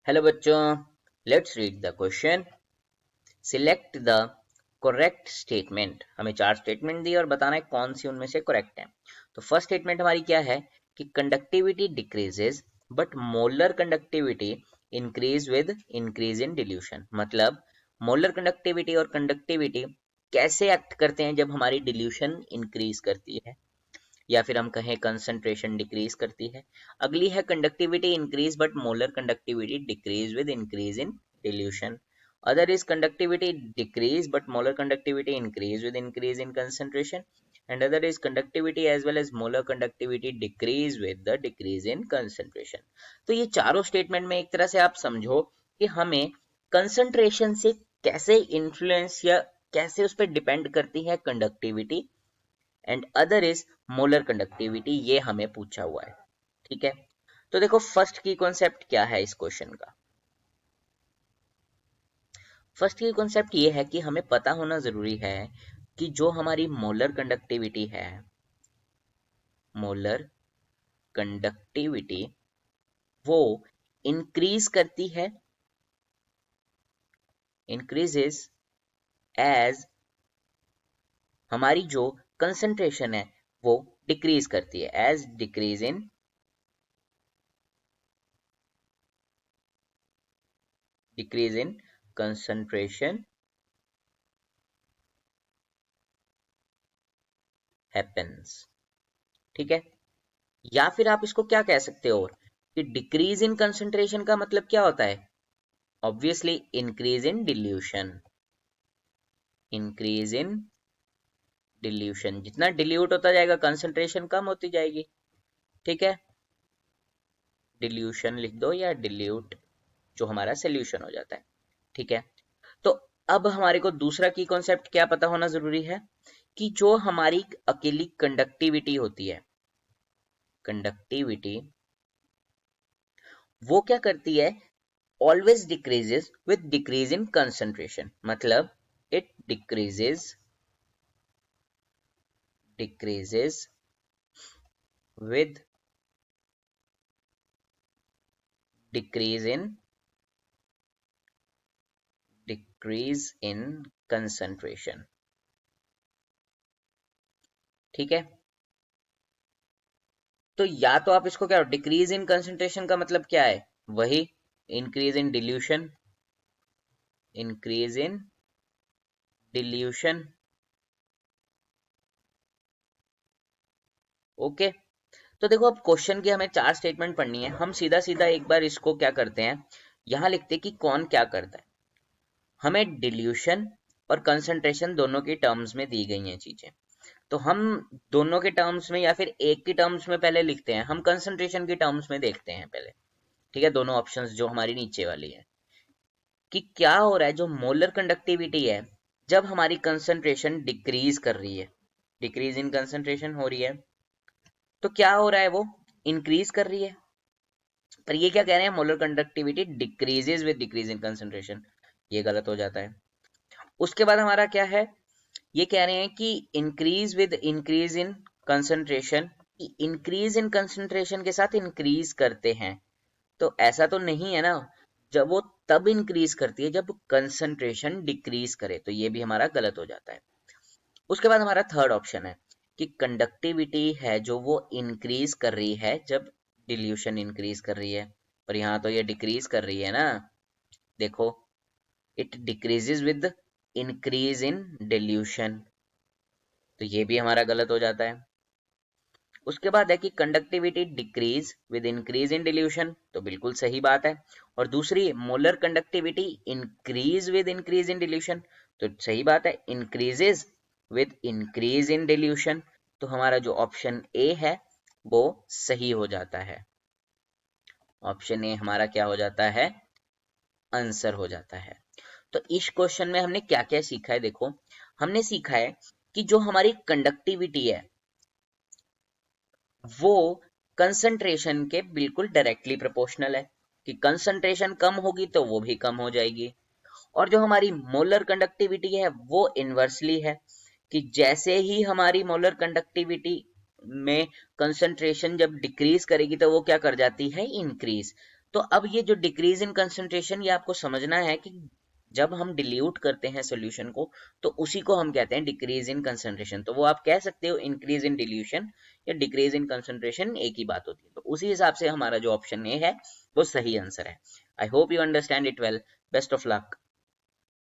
Hello बच्चों, let's read the question. Select the correct statement. हमें 4 statement दी और बताना है कौन सी उनमें से करेक्ट है। तो फर्स्ट स्टेटमेंट हमारी क्या है कि conductivity decreases but molar conductivity increase with increase in dilution. मतलब मोलर कंडक्टिविटी और कंडक्टिविटी कैसे एक्ट करते हैं जब हमारी डिल्यूशन इंक्रीज करती है या फिर हम कहें कंसंट्रेशन डिक्रीज करती है। अगली है conductivity increase but molar conductivity decrease with increase in dilution. Other is conductivity decrease but molar conductivity increase with increase in concentration and other is conductivity as well as molar conductivity decrease with the decrease in concentration. तो ये चारों statement में एक तरह से आप समझो कि हमें कंसंट्रेशन से कैसे इन्फ्लुएंस या कैसे उस पर डिपेंड करती है conductivity and other is molar conductivity, ये हमें पूछा हुआ है। ठीक है, तो देखो फर्स्ट की कॉन्सेप्ट क्या है इस क्वेश्चन का। फर्स्ट की कॉन्सेप्ट ये है कि हमें पता होना जरूरी है कि जो हमारी मोलर कंडक्टिविटी है, मोलर कंडक्टिविटी वो इंक्रीज करती है, इंक्रीजेस एज हमारी जो कंसंट्रेशन है वो डिक्रीज करती है, as decrease in concentration happens। ठीक है, या फिर आप इसको क्या कह सकते हो कि डिक्रीज इन कंसंट्रेशन का मतलब क्या होता है? Obviously increase in dilution. Increase in dilution, जितना डिल्यूट होता जाएगा कंसंट्रेशन कम होती जाएगी। ठीक है, डिल्यूशन लिख दो या डिल्यूट, जो हमारा सोल्यूशन हो जाता है। ठीक है, तो अब हमारे को दूसरा की कॉन्सेप्ट क्या पता होना जरूरी है कि जो हमारी अकेली कंडक्टिविटी होती है, कंडक्टिविटी वो क्या करती है, always decreases with decrease in concentration. मतलब it decreases with decrease in concentration. ठीक है, तो या तो आप इसको क्या, डिक्रीज इन कंसंट्रेशन का मतलब क्या है, वही increase in dilution, increase in dilution. Okay, तो देखो अब क्वेश्चन की हमें 4 स्टेटमेंट पढ़नी है। हम सीधा सीधा एक बार इसको क्या करते हैं, यहां लिखते हैं कि कौन क्या करता है। हमें डिल्यूशन और कंसंट्रेशन दोनों की टर्म्स में दी गई हैं चीजें, तो हम दोनों के टर्म्स में या फिर एक की टर्म्स में पहले लिखते हैं। हम कंसंट्रेशन की टर्म्स में देखते हैं पहले। ठीक है, दोनों ऑप्शंस जो हमारी नीचे वाली है कि क्या हो रहा है, जो मोलर कंडक्टिविटी है जब हमारी कंसंट्रेशन डिक्रीज कर रही है, डिक्रीज इन कंसंट्रेशन हो रही है, तो क्या हो रहा है, वो इंक्रीज कर रही है। पर ये क्या कह रहे हैं, molar conductivity decreases with decrease in concentration, ये गलत हो जाता है। उसके बाद हमारा क्या है, ये कह रहे हैं कि increase with increase in concentration, increase in concentration के साथ इंक्रीज करते हैं, तो ऐसा तो नहीं है ना। जब वो तब इंक्रीज करती है जब कंसंट्रेशन डिक्रीज करे, तो ये भी हमारा गलत हो जाता है। उसके बाद हमारा थर्ड ऑप्शन है कि कंडक्टिविटी है जो वो इंक्रीज कर रही है जब डिल्यूशन इंक्रीज कर रही है, पर यहाँ तो ये डिक्रीज कर रही है ना। देखो, it decreases with increase in dilution, तो ये भी हमारा गलत हो जाता है। उसके बाद है कि conductivity decrease with increase in dilution, तो बिल्कुल सही बात है। और दूसरी molar conductivity increase with increase in dilution, तो सही बात है, increases with increase in dilution, तो हमारा जो ऑप्शन ए है वो सही हो जाता है। ऑप्शन ए हमारा क्या हो जाता है, आंसर हो जाता है। तो इस क्वेश्चन में हमने क्या क्या सीखा है, देखो हमने सीखा है कि जो हमारी कंडक्टिविटी है वो कंसंट्रेशन के बिल्कुल डायरेक्टली प्रोपोर्शनल है, कि कंसंट्रेशन कम होगी तो वो भी कम हो जाएगी। और जो हमारी मोलर कंडक्टिविटी है वो इनवर्सली है, कि जैसे ही हमारी मोलर कंडक्टिविटी में कंसंट्रेशन जब डिक्रीज करेगी तो वो क्या कर जाती है, इंक्रीज। तो अब ये जो डिक्रीज इन कंसंट्रेशन, ये आपको समझना है कि जब हम डिल्यूट करते हैं सॉल्यूशन को तो उसी को हम कहते हैं डिक्रीज इन कंसंट्रेशन। तो वो आप कह सकते हो इंक्रीज इन डिल्यूशन या डिक्रीज इन कंसंट्रेशन, एक ही बात होती है। तो उसी हिसाब से हमारा जो ऑप्शन ए है वो सही आंसर है। I hope you understand it well. Best of luck.